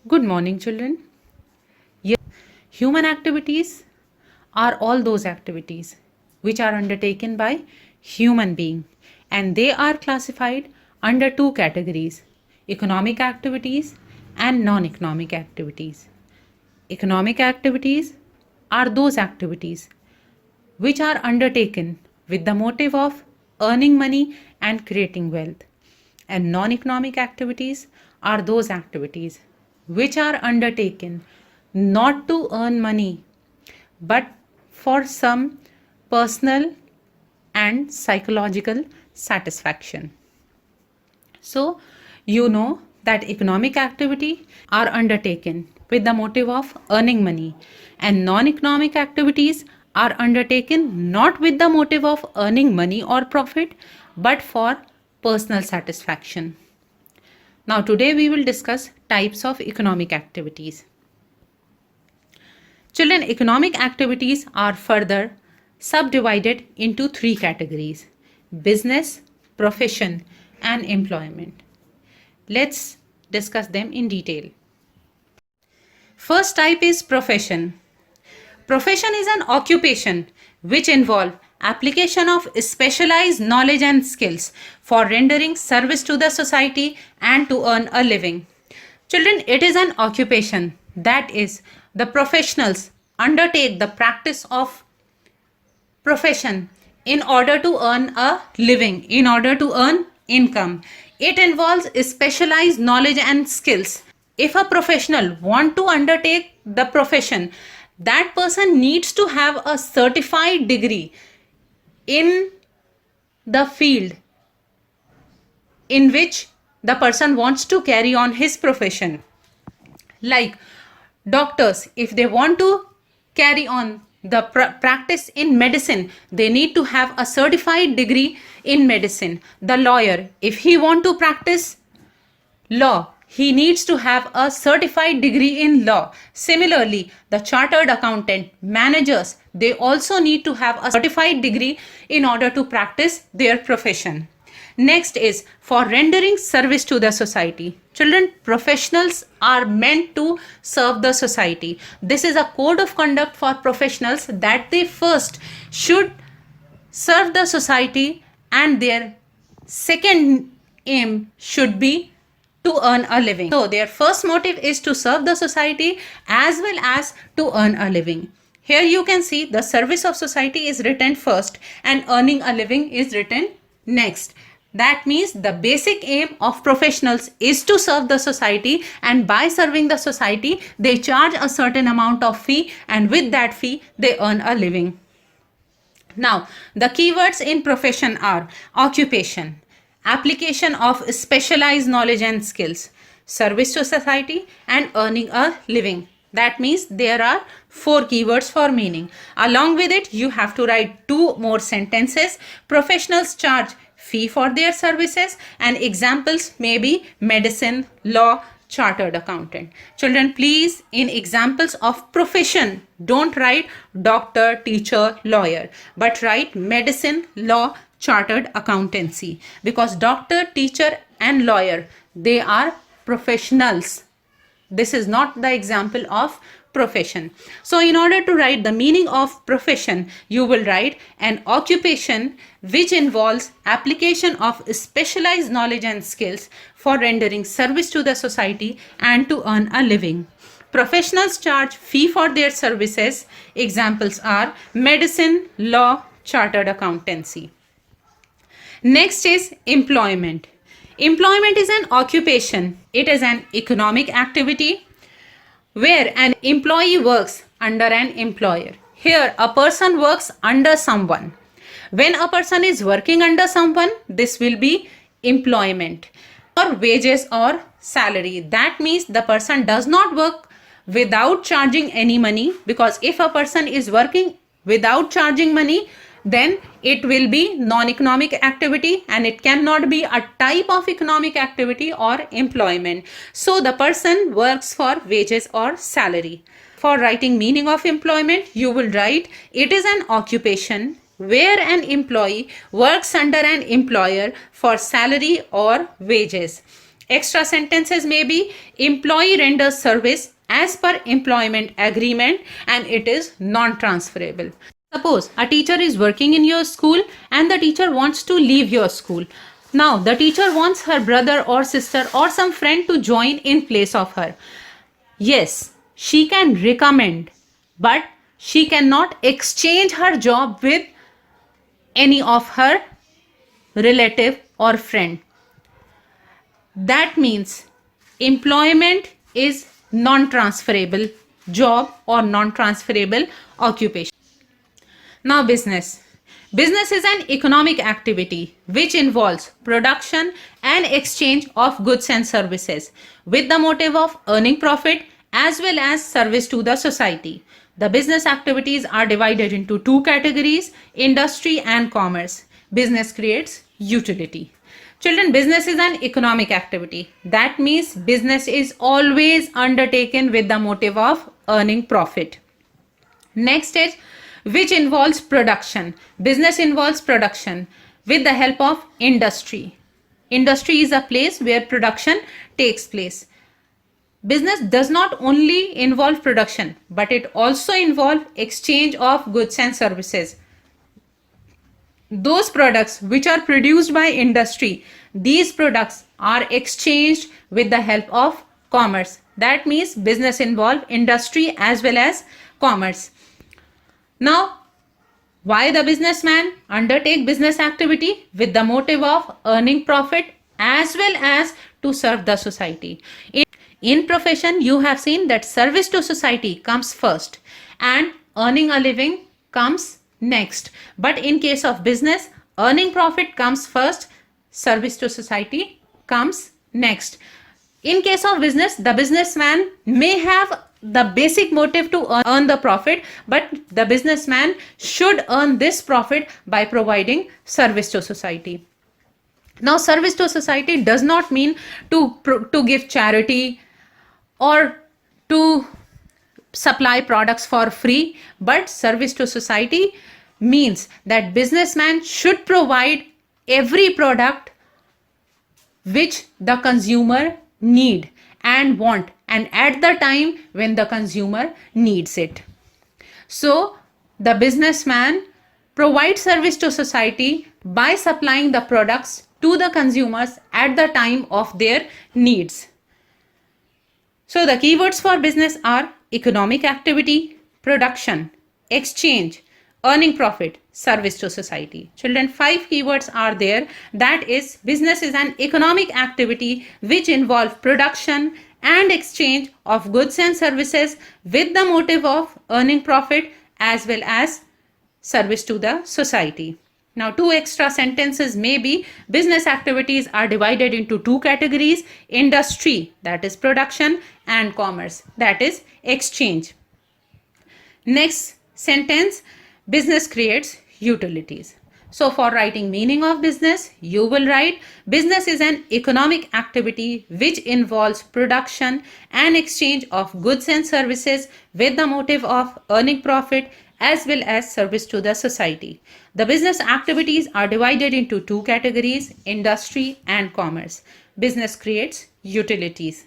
Good morning, children. Yes, human activities are all those activities which are undertaken by human being, and they are classified under two categories: economic activities and non-economic activities. Economic activities are those activities which are undertaken with the motive of earning money and creating wealth. And non economic activities are those activities which are undertaken not to earn money but for some personal and psychological satisfaction. So, you know that economic activity are undertaken with the motive of earning money, and non-economic activities are undertaken not with the motive of earning money or profit but for personal satisfaction. Now today we will discuss types of economic activities. Children, economic activities are further subdivided into three categories: business, profession, and employment. Let's discuss them in detail. First type is profession. Profession is an occupation which involve application of specialized knowledge and skills for rendering service to the society and to earn a living. Children, it is an occupation, that is, the professionals undertake the practice of profession in order to earn a living, in order to earn income. It involves specialized knowledge and skills. If a professional want to undertake the profession, that person needs to have a certified degree in the field in which the person wants to carry on his profession. Like doctors, if they want to carry on the practice in medicine, they need to have a certified degree in medicine. The lawyer, if he want to practice law, he needs to have a certified degree in law. Similarly, the chartered accountant, managers, they also need to have a certified degree in order to practice their profession. Next is for rendering service to the society. Children, professionals are meant to serve the society. This is a code of conduct for professionals that they first should serve the society, and their second aim should be to earn a living. So their first motive is to serve the society as well as to earn a living. Here you can see the service of society is written first and earning a living is written next. That means the basic aim of professionals is to serve the society, and by serving the society they charge a certain amount of fee, and with that fee they earn a living. Now the keywords in profession are occupation, application of specialized knowledge and skills, service to society, and earning a living. That means there are 4 keywords for meaning. Along with it, you have to write 2 more sentences. Professionals charge fee for their services, and examples may be medicine, law, chartered accountant. Children, please, in examples of profession, don't write doctor, teacher, lawyer, but write medicine, law, chartered accountancy, because doctor, teacher, and lawyer, they are professionals. This is not the example of profession. So in order to write the meaning of profession, you will write an occupation which involves application of specialized knowledge and skills for rendering service to the society and to earn a living. Professionals charge fee for their services. Examples are medicine, law, chartered accountancy. Next is employment. Employment is an occupation. It is an economic activity where an employee works under an employer. Here, a person works under someone. When a person is working under someone, this will be employment. Or wages or salary. That means the person does not work without charging any money, because if a person is working without charging money, then it will be non-economic activity and it cannot be a type of economic activity or employment. So the person works for wages or salary. For writing meaning of employment, you will write it is an occupation where an employee works under an employer for salary or wages. Extra sentences may be employee renders service as per employment agreement and it is non-transferable. Suppose a teacher is working in your school and the teacher wants to leave your school. Now the teacher wants her brother or sister or some friend to join in place of her. Yes, she can recommend, but she cannot exchange her job with any of her relative or friend. That means employment is non-transferable job or non-transferable occupation. Now business. Business is an economic activity which involves production and exchange of goods and services with the motive of earning profit as well as service to the society. The business activities are divided into two categories, industry and commerce. Business creates utility. Children, business is an economic activity. That means business is always undertaken with the motive of earning profit. Next is which involves production. Business involves production with the help of industry. Industry is a place where production takes place. Business does not only involve production, but it also involves exchange of goods and services. Those products which are produced by industry, these products are exchanged with the help of commerce. That means business involves industry as well as commerce. Now, why the businessman undertake business activity? With the motive of earning profit as well as to serve the society. In profession, you have seen that service to society comes first and earning a living comes next. But in case of business, earning profit comes first, service to society comes next. In case of business, the businessman may have the basic motive to earn the profit, but the businessman should earn this profit by providing service to society. Now, service to society does not mean to give charity or to supply products for free, but service to society means that businessman should provide every product which the consumer need and want and at the time when the consumer needs it. So the businessman provides service to society by supplying the products to the consumers at the time of their needs. So the keywords for business are economic activity, production, exchange, earning profit, service to society. Children, 5 keywords are there. That is, business is an economic activity which involves production and exchange of goods and services with the motive of earning profit as well as service to the society. Now, 2 extra sentences may be business activities are divided into 2 categories, industry, that is production, and commerce, that is exchange. Next sentence, business creates utilities. So for writing meaning of business, you will write business is an economic activity which involves production and exchange of goods and services with the motive of earning profit as well as service to the society. The business activities are divided into 2 categories, industry and commerce. Business creates utilities.